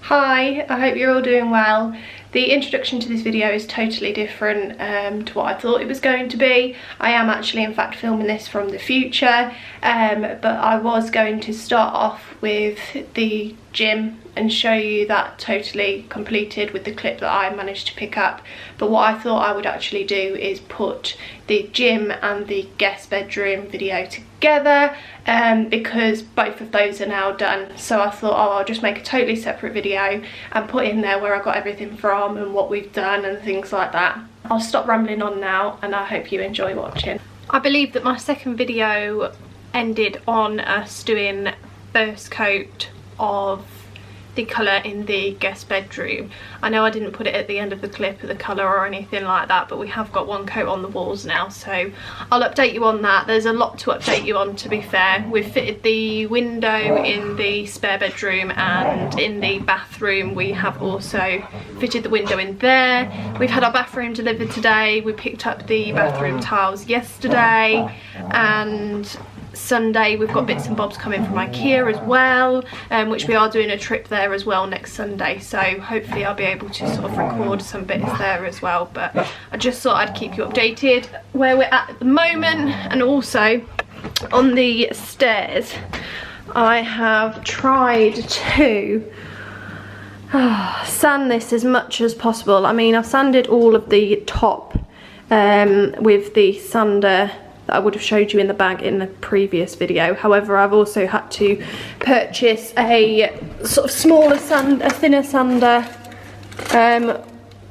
Hi, I hope you're all doing well. The introduction to this video is totally different to what I thought it was going to be. I am actually in fact filming this from the future, but I was going to start off with the gym and show you that totally completed with the clip that I managed to pick up. But what I thought I would actually do is put the gym and the guest bedroom video together because both of those are now done. So I thought, oh, I'll just make a totally separate video and put in there where I got everything from and what we've done and things like that. I'll stop rambling on now and I hope you enjoy watching. I believe that my second video ended on us doing first coat of the colour in the guest bedroom. I know I didn't put it at the end of the clip of the colour or anything like that, but we have got one coat on the walls now, so I'll update you on that. There's a lot to update you on, to be fair. We've fitted the window in the spare bedroom, and in the bathroom we have also fitted the window in there. We've had our bathroom delivered today. We picked up the bathroom tiles yesterday, and Sunday we've got bits and bobs coming from IKEA as well, which we are doing a trip there as well next Sunday, so hopefully I'll be able to sort of record some bits there as well. But I just thought I'd keep you updated where we're at the moment. And also on the stairs I have tried to sand this as much as possible. I mean, I've sanded all of the top with the sander that I would have showed you in the bag in the previous video. However, I've also had to purchase a sort of smaller sand, a thinner sander,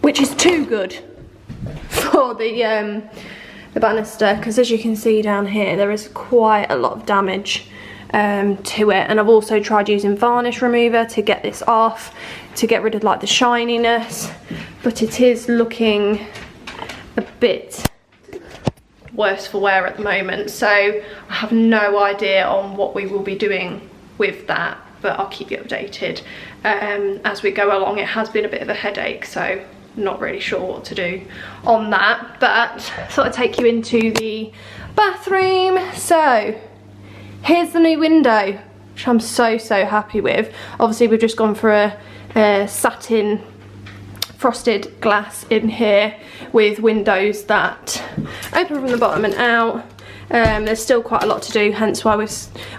which is too good for the banister, because as you can see down here there is quite a lot of damage to it. And I've also tried using varnish remover to get this off, to get rid of like the shininess, but it is looking a bit worse for wear at the moment, so I have no idea on what we will be doing with that, but I'll keep you updated as we go along. It has been a bit of a headache, so not really sure what to do on that, but thought I'd take you into the bathroom. So here's the new window, which I'm so happy with. Obviously we've just gone for a satin frosted glass in here with windows that open from the bottom and out. There's still quite a lot to do, hence why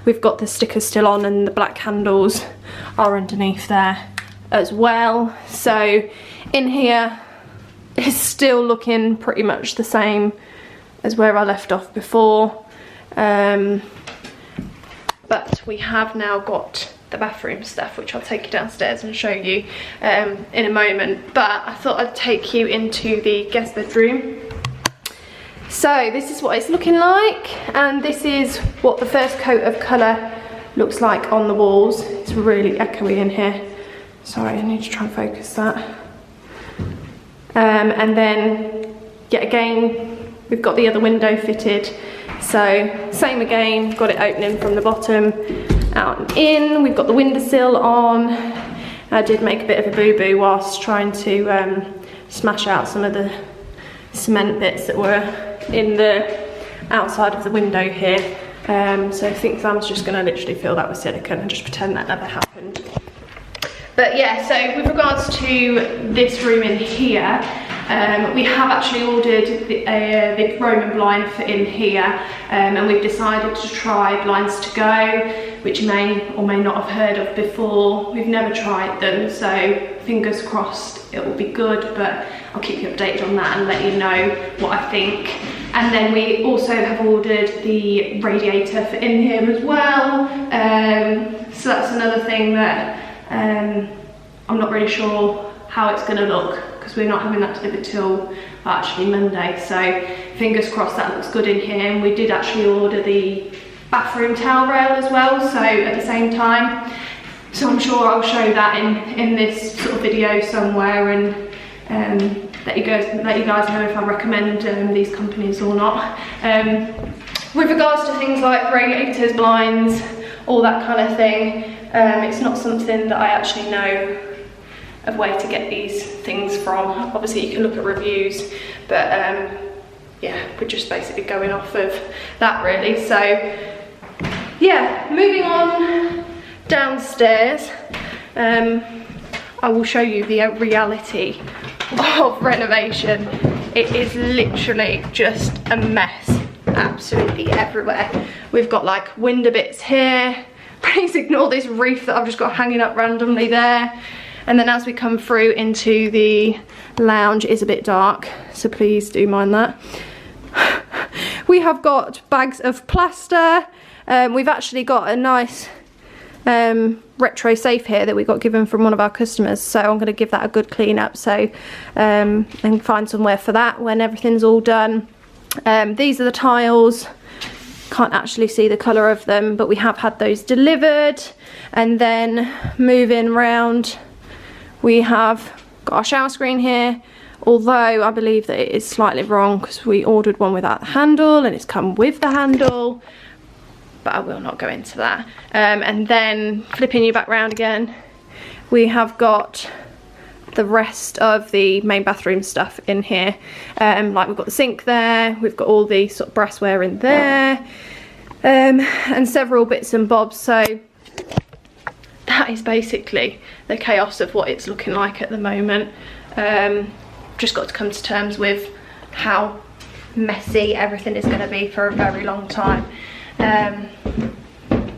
we've got the stickers still on, and the black handles are underneath there as well. So in here it's still looking pretty much the same as where I left off before, but we have now got the bathroom stuff, which I'll take you downstairs and show you in a moment. But I thought I'd take you into the guest bedroom. So this is what it's looking like, and this is what the first coat of colour looks like on the walls. It's really echoey in here, sorry, I need to try and focus that. And then yet again we've got the other window fitted, so same again, got it opening from the bottom out and in. We've got the windowsill on. I did make a bit of a boo-boo whilst trying to smash out some of the cement bits that were in the outside of the window here. So I think Sam's just going to literally fill that with silicone and just pretend that never happened. But yeah, so with regards to this room in here, we have actually ordered the Roman blind for in here, and we've decided to try blinds to go, which you may or may not have heard of before. We've never tried them, so fingers crossed it will be good, but I'll keep you updated on that and let you know what I think. And then we also have ordered the radiator for in here as well, so that's another thing that I'm not really sure how it's going to look, because we're not having that delivered till actually Monday, so fingers crossed that looks good in here. And we did actually order the bathroom towel rail as well, so at the same time, so I'm sure I'll show that in this sort of video somewhere, and let you guys know if I recommend these companies or not. With regards to things like radiators, blinds, all that kind of thing, it's not something that I actually know of where to get these things from. Obviously you can look at reviews, but yeah, we're just basically going off of that really. So yeah, moving on downstairs. I will show you the reality of renovation. It is literally just a mess, absolutely everywhere. We've got like window bits here. Please ignore this roof that I've just got hanging up randomly there. And then as we come through into the lounge, it is a bit dark, so please do mind that. We have got bags of plaster. We've actually got a nice retro safe here that we got given from one of our customers, so I'm going to give that a good clean up, so and find somewhere for that when everything's all done. These are the tiles. Can't actually see the colour of them, but we have had those delivered. And then moving round, we have got our shower screen here, although I believe that it is slightly wrong because we ordered one without the handle and it's come with the handle, but I will not go into that. And then flipping you back round again, we have got the rest of the main bathroom stuff in here. Like we've got the sink there, we've got all the sort of brassware in there, and several bits and bobs. So that is basically the chaos of what it's looking like at the moment. Just got to come to terms with how messy everything is going to be for a very long time.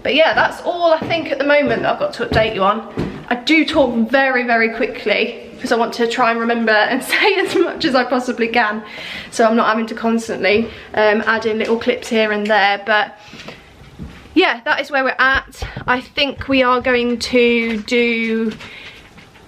But yeah, that's all I think at the moment that I've got to update you on. I do talk very, very quickly because I want to try and remember and say as much as I possibly can, so I'm not having to constantly add in little clips here and there. But yeah, that is where we're at. I think we are going to do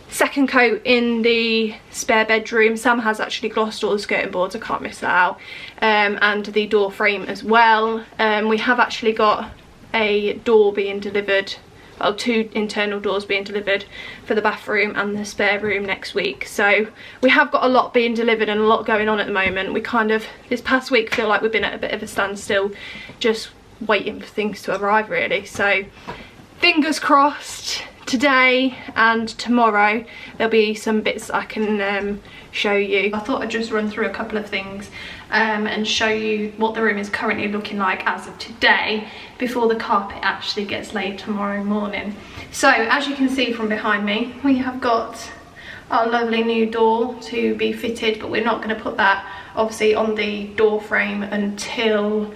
second coat in the spare bedroom. Sam has actually glossed all the skirting boards, I can't miss that out, and the door frame as well. We have actually got a door being delivered, well, 2 internal doors being delivered for the bathroom and the spare room next week. So we have got a lot being delivered and a lot going on at the moment. We kind of, this past week, feel like we've been at a bit of a standstill, just waiting for things to arrive really. So fingers crossed, today and tomorrow there'll be some bits I can show you. I thought I'd just run through a couple of things and show you what the room is currently looking like as of today before the carpet actually gets laid tomorrow morning. So as you can see from behind me, we have got our lovely new door to be fitted, but we're not going to put that obviously on the door frame until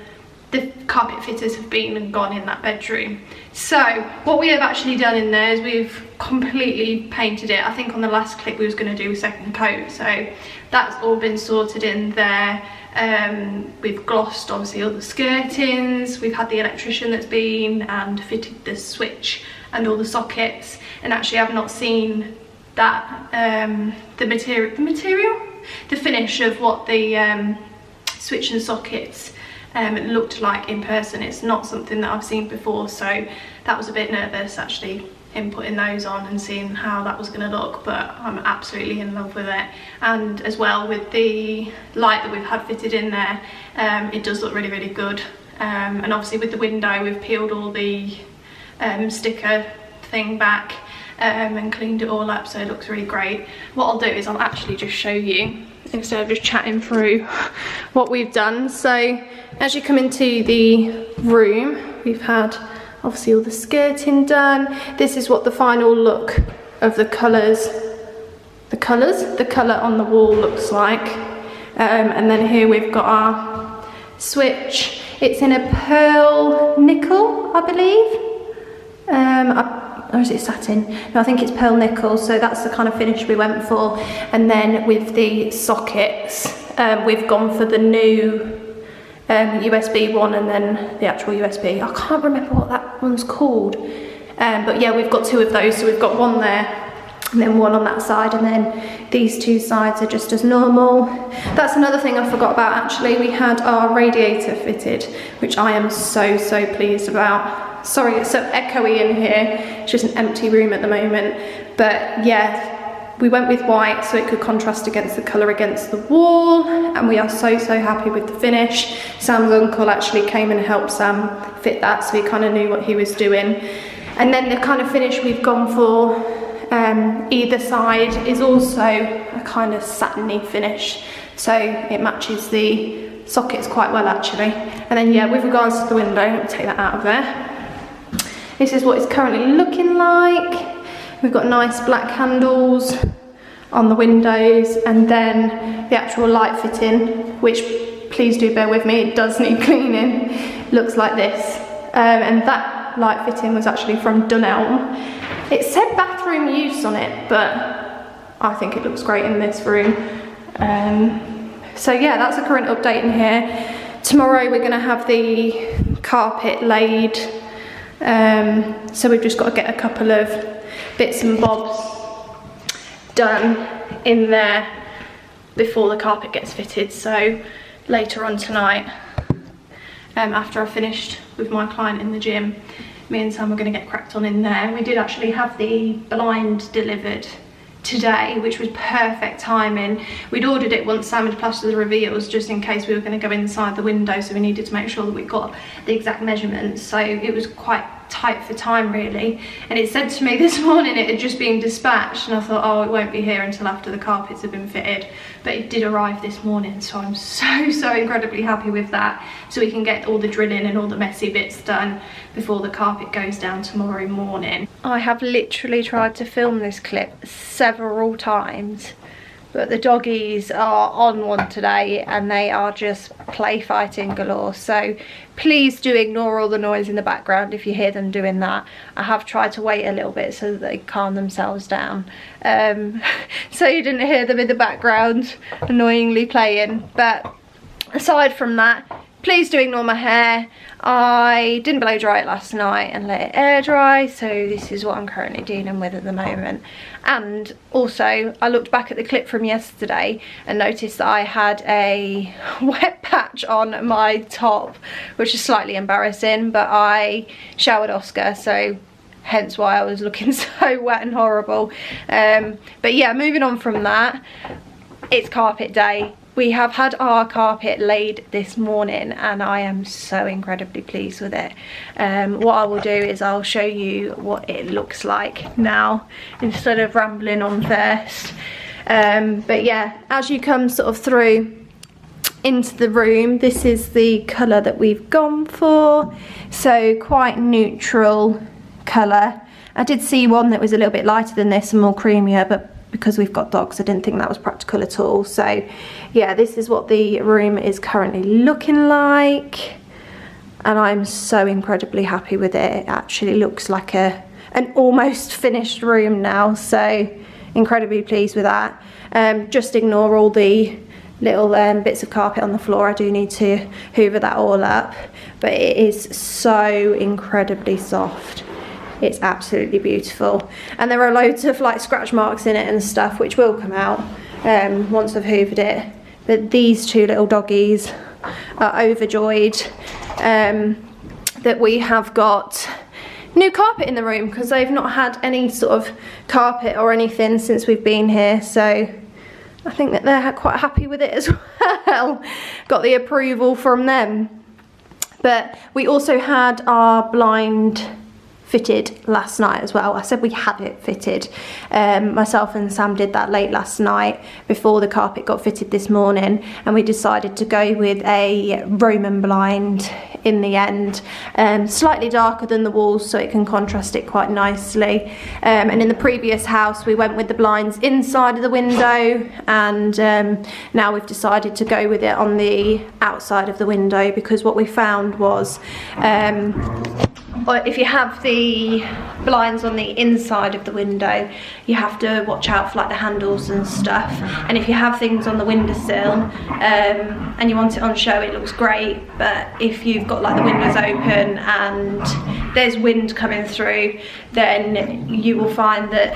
the carpet fitters have been and gone in that bedroom. So what we have actually done in there is we've completely painted it. I think on the last clip we was going to do a second coat, so that's all been sorted in there. We've glossed obviously all the skirtings, we've had the electrician that's been and fitted the switch and all the sockets, and actually I've not seen that the finish of what the switch and sockets it looked like in person. It's not something that I've seen before, so that was a bit nervous actually in putting those on and seeing how that was going to look, but I'm absolutely in love with it. And as well with the light that we've had fitted in there, it does look really, really good. And obviously with the window we've peeled all the sticker thing back and cleaned it all up, so it looks really great. What I'll do is I'll actually just show you instead of just chatting through what we've done. So as you come into the room, we've had obviously all the skirting done. This is what the final look of the colour on the wall looks like. And then here we've got our switch. It's in a pearl nickel, I believe. Or is it satin? No, I think it's pearl nickel, so that's the kind of finish we went for. And then with the sockets, we've gone for the new USB one and then the actual USB. I can't remember what that one's called. But yeah, we've got 2 of those, so we've got one there and then one on that side, and then these 2 sides are just as normal. That's another thing I forgot about actually. We had our radiator fitted, which I am so pleased about. Sorry it's so echoey in here, it's just an empty room at the moment. But yeah, we went with white so it could contrast against the colour against the wall, and we are so happy with the finish. Sam's uncle actually came and helped Sam fit that, so he kind of knew what he was doing. And then the kind of finish we've gone for either side is also a kind of satiny finish, so it matches the sockets quite well actually. And then yeah, with regards to the window, let me take that out of there. This is what it's currently looking like. We've got nice black handles on the windows, and then the actual light fitting, which please do bear with me, it does need cleaning, looks like this. And that light fitting was actually from Dunelm. It said bathroom use on it, but I think it looks great in this room. So yeah, that's the current update in here. Tomorrow we're going to have the carpet laid, so we've just got to get a couple of bits and bobs done in there before the carpet gets fitted. So later on tonight, after I've finished with my client in the gym, me and Sam are going to get cracked on in there. We did actually have the blind delivered today, which was perfect timing. We'd ordered it once Sam had plastered the reveals, just in case we were going to go inside the window, so we needed to make sure that we got the exact measurements, so it was quite tight for time really. And it said to me this morning it had just been dispatched, and I thought, oh, it won't be here until after the carpets have been fitted, but it did arrive this morning, so I'm so incredibly happy with that, so we can get all the drilling and all the messy bits done before the carpet goes down tomorrow morning. I have literally tried to film this clip several times, but the doggies are on one today and they are just play fighting galore, so please do ignore all the noise in the background if you hear them doing that. I have tried to wait a little bit so that they calm themselves down, so you didn't hear them in the background annoyingly playing. But aside from that, please do ignore my hair. I didn't blow dry it last night and let it air dry, so this is what I'm currently dealing with at the moment. And also, I looked back at the clip from yesterday and noticed that I had a wet patch on my top, which is slightly embarrassing, but I showered Oscar, so hence why I was looking so wet and horrible. But yeah, moving on from that, it's carpet day. We have had our carpet laid this morning and I am so incredibly pleased with it. What I will do is I'll show you what it looks like now instead of rambling on first. But yeah, as you come sort of through into the room, this is the colour that we've gone for. So quite neutral colour. I did see one that was a little bit lighter than this and more creamier, but because we've got dogs, I didn't think that was practical at all. So yeah, this is what the room is currently looking like, and I'm so incredibly happy with it. It actually looks like an almost finished room now, so incredibly pleased with that. Just ignore all the little bits of carpet on the floor. I do need to hoover that all up, but it is so incredibly soft. It's absolutely beautiful, and there are loads of like scratch marks in it and stuff, which will come out once I've hoovered it. But these two little doggies are overjoyed that we have got new carpet in the room, because they've not had any sort of carpet or anything since we've been here, so I think that they're quite happy with it as well. Got the approval from them. But we also had our blind fitted last night as well. I said we had it fitted. Myself and Sam did that late last night before the carpet got fitted this morning, and we decided to go with a Roman blind in the end, slightly darker than the walls so it can contrast it quite nicely. And in the previous house we went with the blinds inside of the window, and now we've decided to go with it on the outside of the window, because what we found was if you have the blinds on the inside of the window, you have to watch out for like the handles and stuff, and if you have things on the windowsill and you want it on show, it looks great, but if you've got like the windows open and there's wind coming through, then you will find that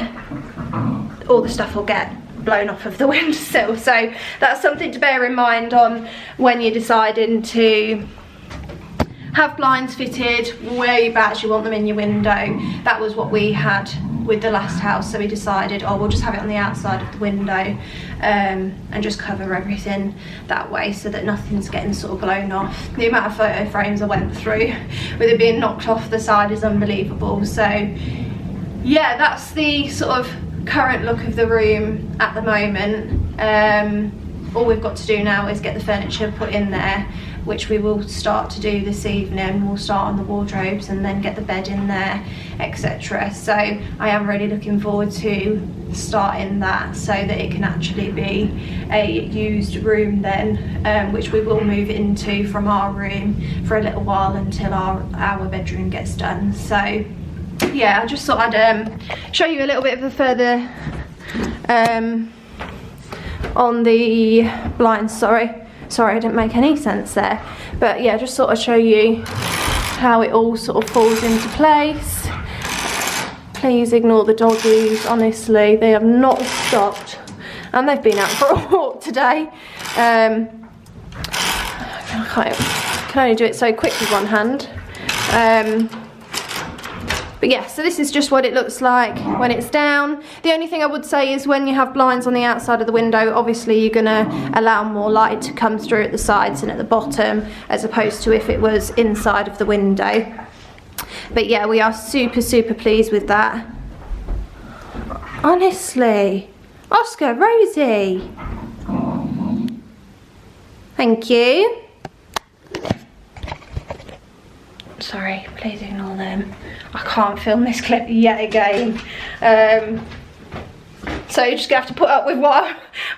all the stuff will get blown off of the windowsill. So that's something to bear in mind on when you're deciding to have blinds fitted, where you actually want them in your window. That was what we had with the last house, so we decided, oh, we'll just have it on the outside of the window and just cover everything that way so that nothing's getting sort of blown off. The amount of photo frames I went through with it being knocked off the side is unbelievable. So yeah, that's the sort of current look of the room at the moment. All we've got to do now is get the furniture put in there, which we will start to do this evening. We'll start on the wardrobes and then get the bed in there, etc. So I am really looking forward to starting that, so that it can actually be a used room then, which we will move into from our room for a little while until our bedroom gets done. So yeah, I just thought I'd show you a little bit of a further on the blinds. Sorry I didn't make any sense there, but yeah, just thought I'd show you how it all sort of falls into place. Please ignore the doggies, honestly, they have not stopped, and they've been out for a walk today. I can only do it so quick with one hand. But yeah, so this is just what it looks like when it's down. The only thing I would say is when you have blinds on the outside of the window, obviously you're going to allow more light to come through at the sides and at the bottom, as opposed to if it was inside of the window. But yeah, we are super pleased with that. Honestly. Oscar, Rosie. Thank you. Sorry, please ignore them. I can't film this clip yet again. So you're just gonna have to put up with what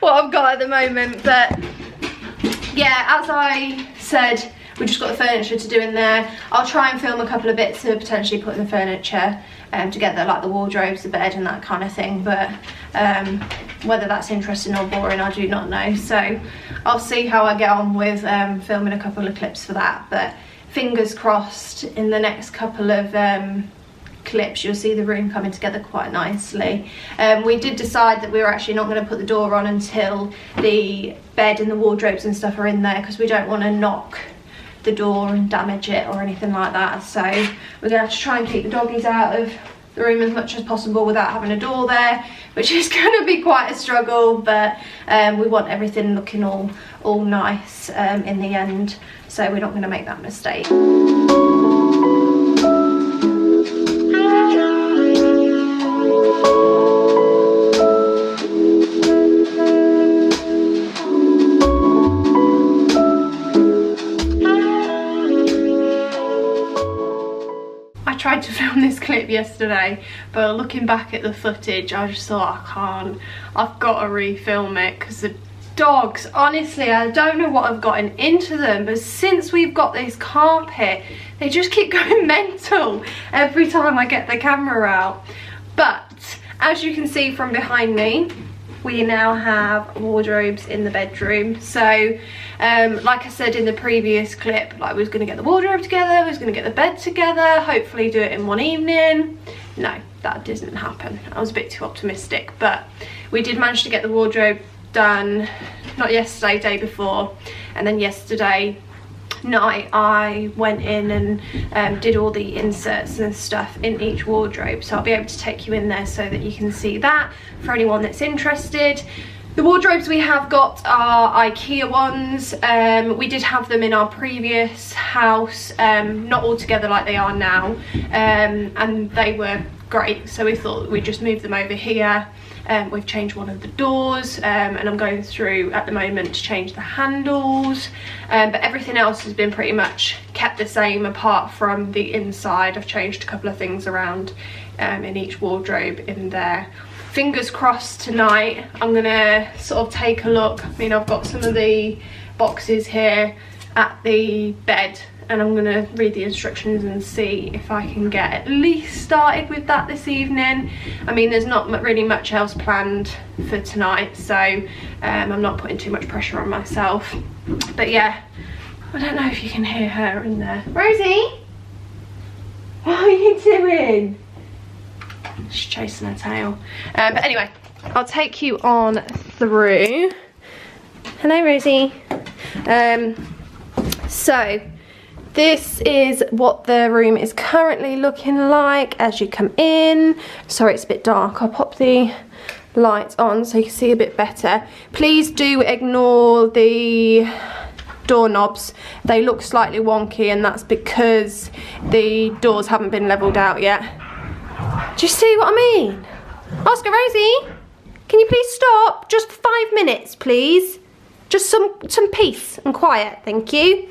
I've got at the moment. But yeah, as I said, we just got the furniture to do in there. I'll try and film a couple of bits to potentially put in the furniture together, like the wardrobes, the bed and that kind of thing. But whether that's interesting or boring, I do not know. So I'll see how I get on with filming a couple of clips for that. But fingers crossed, in the next couple of clips you'll see the room coming together quite nicely. We did decide that we were actually not going to put the door on until the bed and the wardrobes and stuff are in there, because we don't want to knock the door and damage it or anything like that. So we're going to have to try and keep the doggies out of the room as much as possible without having a door there, which is going to be quite a struggle. But we want everything looking all nice in the end, so we're not going to make that mistake. I tried to film this clip yesterday, but looking back at the footage, I just thought, I can't, I've got to refilm it, because the dogs, honestly, I don't know what I've gotten into them, but since we've got this carpet, they just keep going mental every time I get the camera out. But as you can see from behind me, we now have wardrobes in the bedroom. So like I said in the previous clip, like we was going to get the wardrobe together, we was going to get the bed together, hopefully do it in one evening. No, that didn't happen. I was a bit too optimistic, but we did manage to get the wardrobe done, not yesterday, day before, and then yesterday night I went in and did all the inserts and stuff in each wardrobe. So I'll be able to take you in there so that you can see that for anyone that's interested. The wardrobes we have got are IKEA ones. We did have them in our previous house, not all together like they are now, and they were great, so we thought we'd just move them over here. We've changed one of the doors, and I'm going through at the moment to change the handles, but everything else has been pretty much kept the same apart from the inside. I've changed a couple of things around in each wardrobe in there. Fingers crossed tonight I'm gonna sort of take a look. I mean, I've got some of the boxes here at the bed, and I'm gonna read the instructions and see if I can get at least started with that this evening. I mean, there's not really much else planned for tonight, so I'm not putting too much pressure on myself. But yeah, I don't know if you can hear her in there. Rosie, what are you doing? She's chasing her tail. But anyway, I'll take you on through. Hello, Rosie. So this is what the room is currently looking like as you come in. Sorry, it's a bit dark. I'll pop the lights on so you can see a bit better. Please do ignore the doorknobs. They look slightly wonky, and that's because the doors haven't been leveled out yet. Do you see what I mean? Oscar, Rosie, can you please stop? Just for 5 minutes, please. Just some peace and quiet, thank you.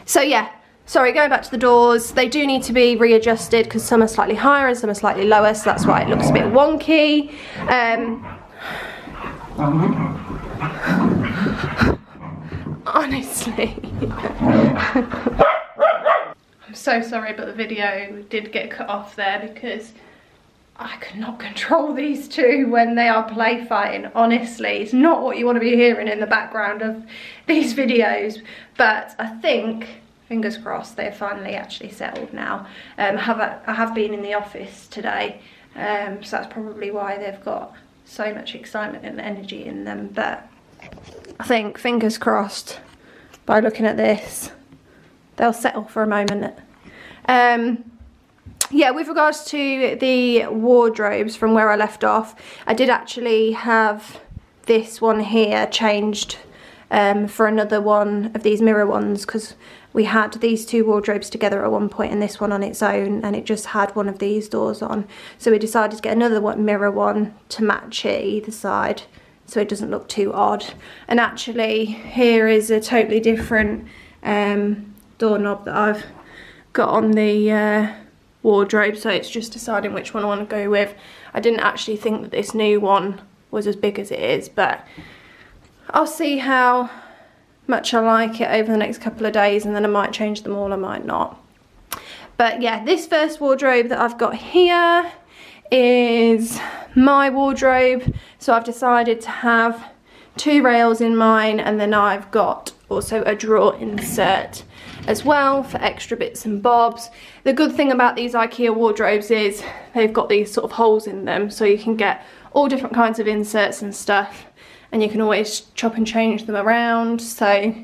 So yeah, sorry, going back to the doors, they do need to be readjusted because some are slightly higher and some are slightly lower, so that's why it looks a bit wonky. Honestly. I'm so sorry, but the video did get cut off there because I could not control these two when they are play fighting. Honestly, it's not what you want to be hearing in the background of these videos, but I think, fingers crossed, they're finally actually settled now. I have been in the office today, so that's probably why they've got so much excitement and energy in them, but I think, fingers crossed, by looking at this, they'll settle for a moment. Yeah, with regards to the wardrobes from where I left off, I did actually have this one here changed for another one of these mirror ones, because we had these two wardrobes together at one point and this one on its own, and it just had one of these doors on. So we decided to get another mirror one to match it either side, so it doesn't look too odd. And actually, here is a totally different doorknob that I've got on the wardrobe, so it's just deciding which one I want to go with. I didn't actually think that this new one was as big as it is, but I'll see how much I like it over the next couple of days, and then I might change them all, I might not. But yeah, this first wardrobe that I've got here is my wardrobe, so I've decided to have 2 rails in mine, and then I've got also a drawer insert as well for extra bits and bobs. The good thing about these IKEA wardrobes is they've got these sort of holes in them, so you can get all different kinds of inserts and stuff, and you can always chop and change them around, so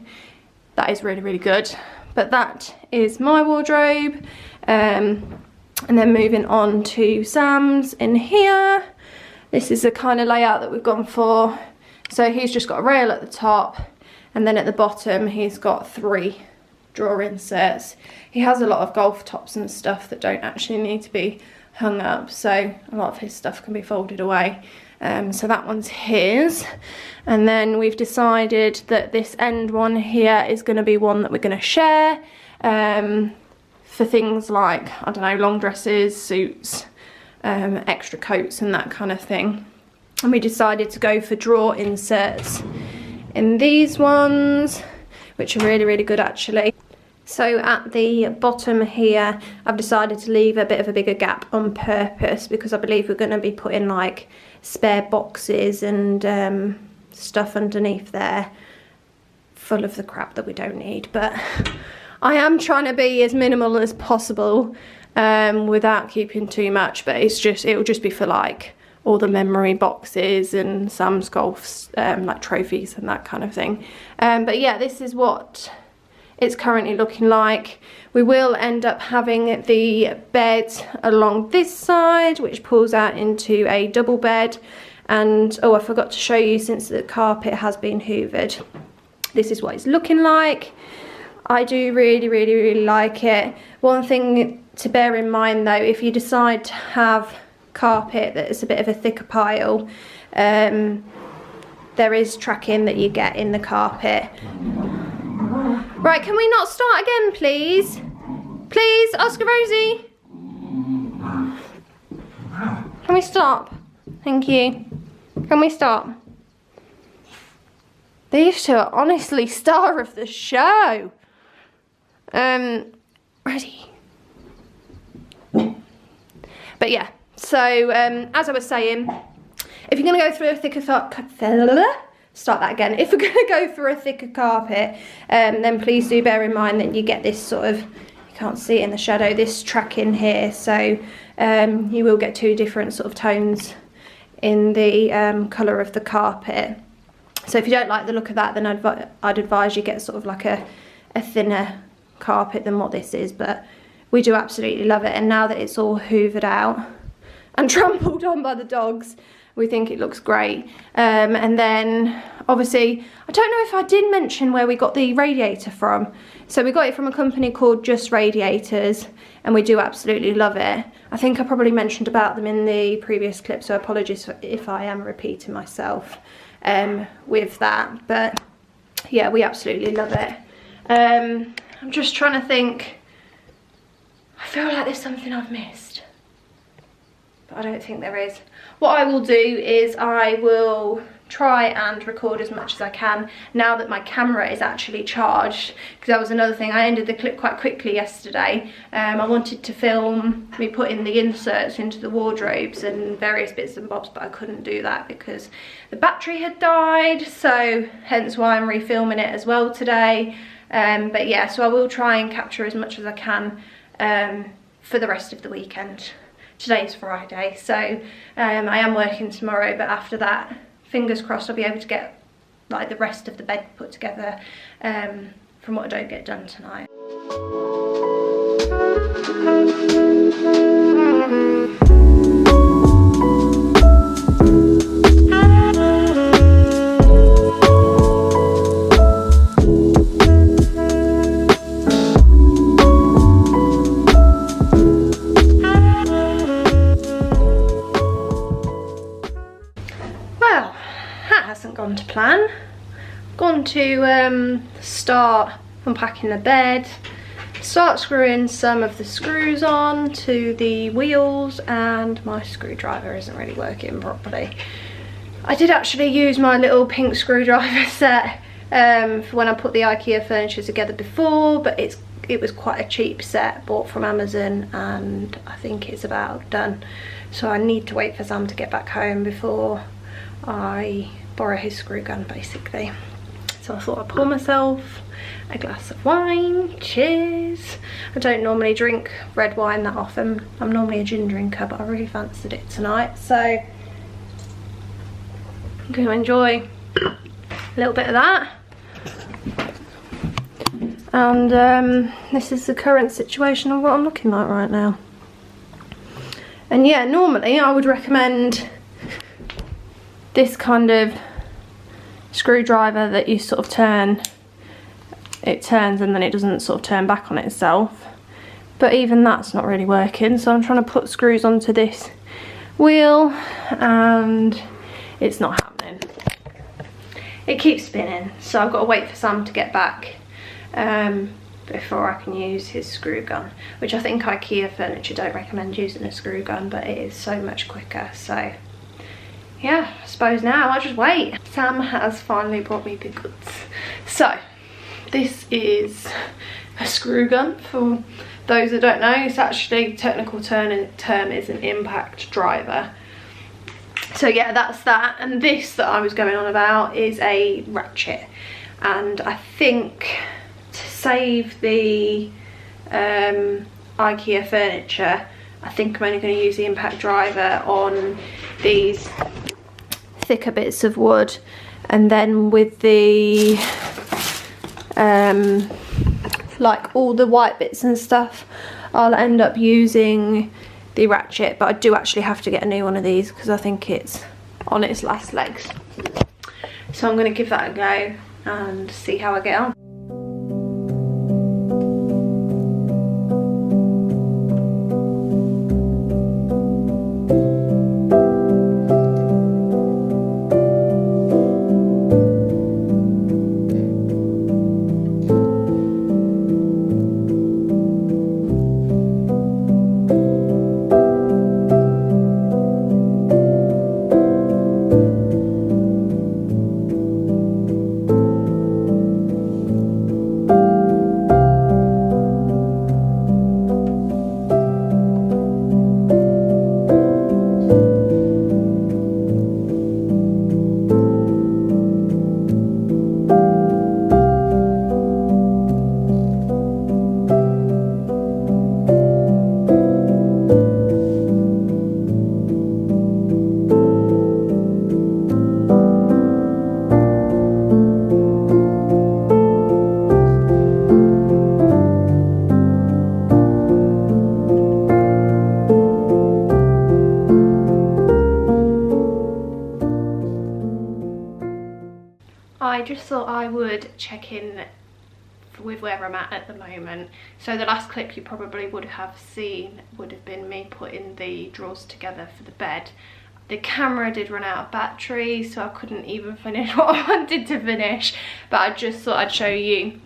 that is really, really good. But that is my wardrobe. And then moving on to Sam's in here. This is the kind of layout that we've gone for. So he's just got a rail at the top, and then at the bottom he's got 3 drawer inserts. He has a lot of golf tops and stuff that don't actually need to be hung up, so a lot of his stuff can be folded away. So that one's his. And then we've decided that this end one here is going to be one that we're going to share for things like, I don't know, long dresses, suits, extra coats and that kind of thing. And we decided to go for drawer inserts in these ones, which are really, really good actually. So at the bottom here, I've decided to leave a bit of a bigger gap on purpose, because I believe we're going to be putting like spare boxes and stuff underneath there full of the crap that we don't need. But I am trying to be as minimal as possible without keeping too much, but it'll just be for like all the memory boxes and Sam's golf's like trophies and that kind of thing. But yeah, this is what it's currently looking like. We will end up having the bed along this side, which pulls out into a double bed. And oh, I forgot to show you, since the carpet has been hoovered, this is what it's looking like. I do really, really, really like it. One thing to bear in mind though, if you decide to have carpet that is a bit of a thicker pile, there is tracking that you get in the carpet. Right, can we not start again, please? Please, Oscar Rosie. Can we stop? Thank you. Can we stop? These two are honestly star of the show. Ready. But yeah, so as I was saying, if you're going to go through a thicker start that again. If we're going to go through a thicker carpet, then please do bear in mind that you get this sort of, you can't see it in the shadow, this tracking here. So you will get 2 different sort of tones in the colour of the carpet. So if you don't like the look of that, then I'd advise you get sort of like a thinner carpet than what this is. But we do absolutely love it. And now that it's all hoovered out and trampled on by the dogs, we think it looks great. And then obviously, I don't know if I did mention where we got the radiator from. So we got it from a company called Just Radiators, and we do absolutely love it. I think I probably mentioned about them in the previous clip, so apologies if I am repeating myself with that. But yeah, we absolutely love it. I'm just trying to think. I feel like there's something I've missed, but I don't think there is. What I will do is I will try and record as much as I can now that my camera is actually charged, because that was another thing. I ended the clip quite quickly yesterday. I wanted to film me putting the inserts into the wardrobes and various bits and bobs, but I couldn't do that because the battery had died, so hence why I'm refilming it as well today. But yeah, so I will try and capture as much as I can for the rest of the weekend. Today's Friday, so I am working tomorrow, but after that, fingers crossed, I'll be able to get like the rest of the bed put together from what I don't get done tonight. Gone to plan. Gone to start unpacking the bed, start screwing some of the screws on to the wheels, and my screwdriver isn't really working properly. I did actually use my little pink screwdriver set for when I put the IKEA furniture together before, but it was quite a cheap set bought from Amazon, and I think it's about done. So I need to wait for Sam to get back home before I borrow his screw gun, basically. So I thought I'd pour myself a glass of wine. Cheers. I don't normally drink red wine that often. I'm normally a gin drinker, but I really fancied it tonight, so I'm going to enjoy a little bit of that. And this is the current situation of what I'm looking like right now. And yeah, normally I would recommend this kind of screwdriver that you sort of turn, it turns and then it doesn't sort of turn back on itself, but even that's not really working. So I'm trying to put screws onto this wheel and it's not happening. It keeps spinning, so I've got to wait for Sam to get back before I can use his screw gun, which I think IKEA furniture don't recommend using a screw gun, but it is so much quicker. So yeah, I suppose now I'll just wait. Sam has finally brought me the goods. So this is a screw gun. For those that don't know, it's actually, technical term is an impact driver. So yeah, that's that. And this that I was going on about is a ratchet. And I think to save the IKEA furniture, I think I'm only going to use the impact driver on these thicker bits of wood, and then with the like all the white bits and stuff, I'll end up using the ratchet. But I do actually have to get a new one of these because I think it's on its last legs. So I'm going to give that a go and see how I get on. I just thought I would check in with where I'm at the moment. So the last clip you probably would have seen would have been me putting the drawers together for the bed. The camera did run out of battery, so I couldn't even finish what I wanted to finish, but I just thought I'd show you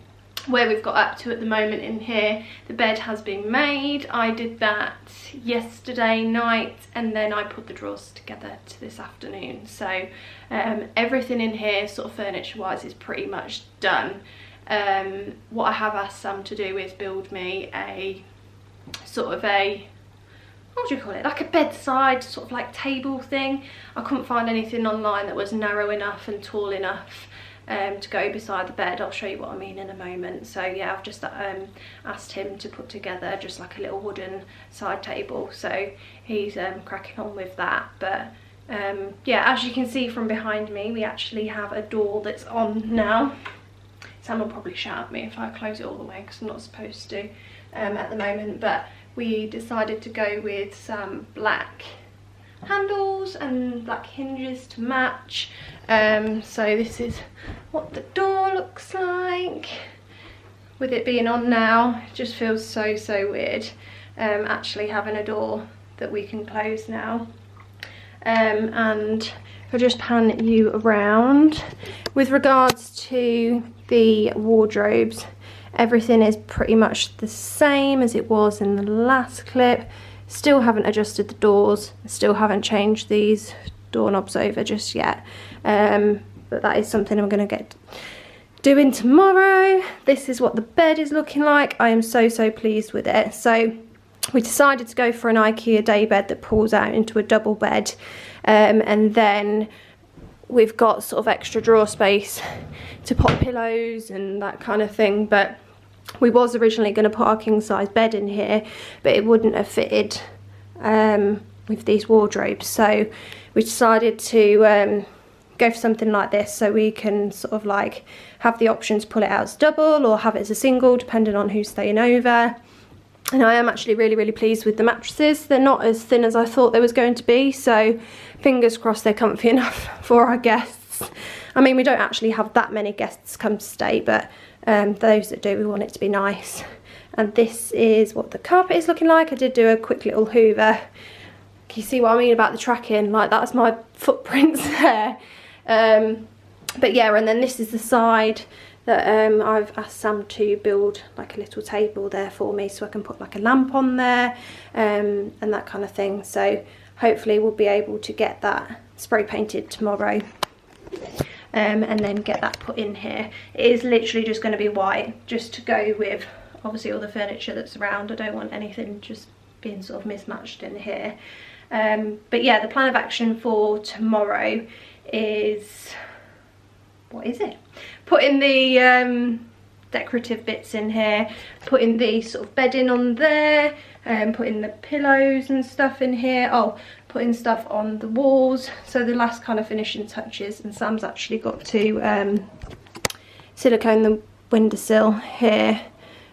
where we've got up to at the moment in here. The bed has been made. I did that yesterday night, and then I put the drawers together to this afternoon. So everything in here sort of furniture wise is pretty much done. What I have asked Sam to do is build me a sort of a, what do you call it, like a bedside sort of like table thing. I couldn't find anything online that was narrow enough and tall enough to go beside the bed. I'll show you what I mean in a moment. So yeah, I've just asked him to put together just like a little wooden side table, so he's cracking on with that. But yeah, as you can see from behind me, we actually have a door that's on now. Sam will probably shout at me if I close it all the way, because I'm not supposed to at the moment. But we decided to go with some black handles and black hinges to match. So this is what the door looks like. With it being on now, it just feels so weird actually having a door that we can close now. And I'll just pan you around. With regards to the wardrobes, everything is pretty much the same as it was in the last clip. Still haven't adjusted the doors, still haven't changed these doorknobs over just yet, but that is something I'm going to get doing tomorrow. This is what the bed is looking like. I am so pleased with it. So we decided to go for an IKEA day bed that pulls out into a double bed, and then we've got sort of extra drawer space to put pillows and that kind of thing. But we was originally going to put our king size bed in here, but it wouldn't have fitted with these wardrobes. So we decided to go for something like this, so we can sort of like have the option to pull it out as double or have it as a single, depending on who's staying over. And I am actually really pleased with the mattresses. They're not as thin as I thought they was going to be, so fingers crossed they're comfy enough for our guests. I mean, we don't actually have that many guests come to stay, but those that do, we want it to be nice. And this is what the carpet is looking like. I did do a quick little hoover. Can you see what I mean about the tracking? Like, that's my footprints there. But yeah, and then this is the side that I've asked Sam to build like a little table there for me, so I can put like a lamp on there and that kind of thing. So hopefully we'll be able to get that spray painted tomorrow. And then get that put in here. It is literally just going to be white, just to go with obviously all the furniture that's around. I don't want anything just being sort of mismatched in here. But yeah, the plan of action for tomorrow is, what is it? Putting the decorative bits in here, putting the sort of bedding on there, putting the pillows and stuff in here. Oh, putting stuff on the walls. So the last kind of finishing touches, and Sam's actually got to silicone the windowsill here.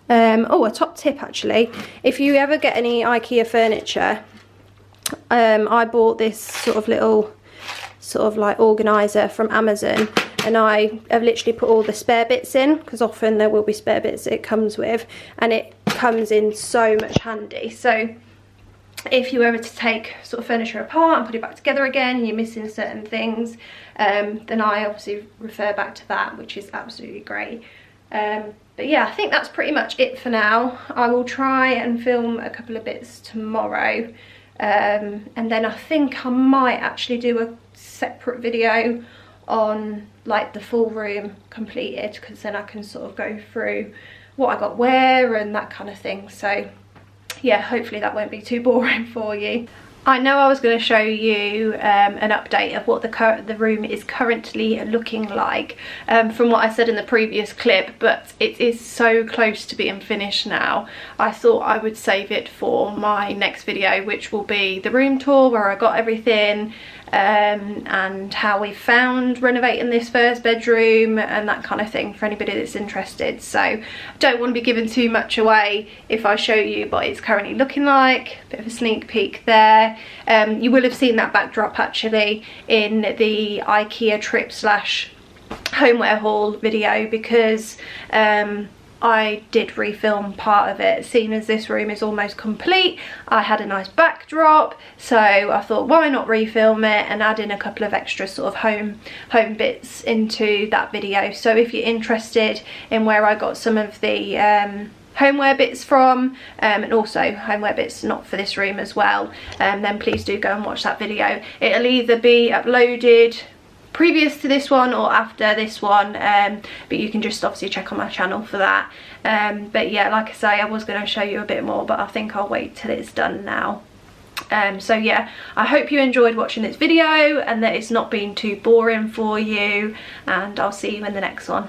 Oh, a top tip actually, if you ever get any IKEA furniture, I bought this sort of little sort of like organizer from Amazon, and I have literally put all the spare bits in, because often there will be spare bits that it comes with, and it comes in so much handy. So if you were to take sort of furniture apart and put it back together again and you're missing certain things, then I obviously refer back to that, which is absolutely great. But yeah, I think that's pretty much it for now. I will try and film a couple of bits tomorrow, and then I think I might actually do a separate video on like the full room completed, because then I can sort of go through what I got where and that kind of thing. So yeah, hopefully that won't be too boring for you. I know I was going to show you an update of what the room is currently looking like from what I said in the previous clip, but it is so close to being finished now. I thought I would save it for my next video, which will be the room tour, where I got everything and how we found renovating this first bedroom and that kind of thing, for anybody that's interested. So I don't want to be giving too much away if I show you what it's currently looking like. A bit of a sneak peek there. You will have seen that backdrop actually in the IKEA trip / homeware haul video, because I did refilm part of it, seeing as this room is almost complete. I had a nice backdrop, so I thought why not refilm it and add in a couple of extra sort of home bits into that video. So if you're interested in where I got some of the homeware bits from, and also homeware bits not for this room as well, then please do go and watch that video. It'll either be uploaded previous to this one or after this one, but you can just obviously check on my channel for that. But yeah, like I say, I was going to show you a bit more, but I think I'll wait till it's done now. So yeah, I hope you enjoyed watching this video and that it's not been too boring for you, and I'll see you in the next one.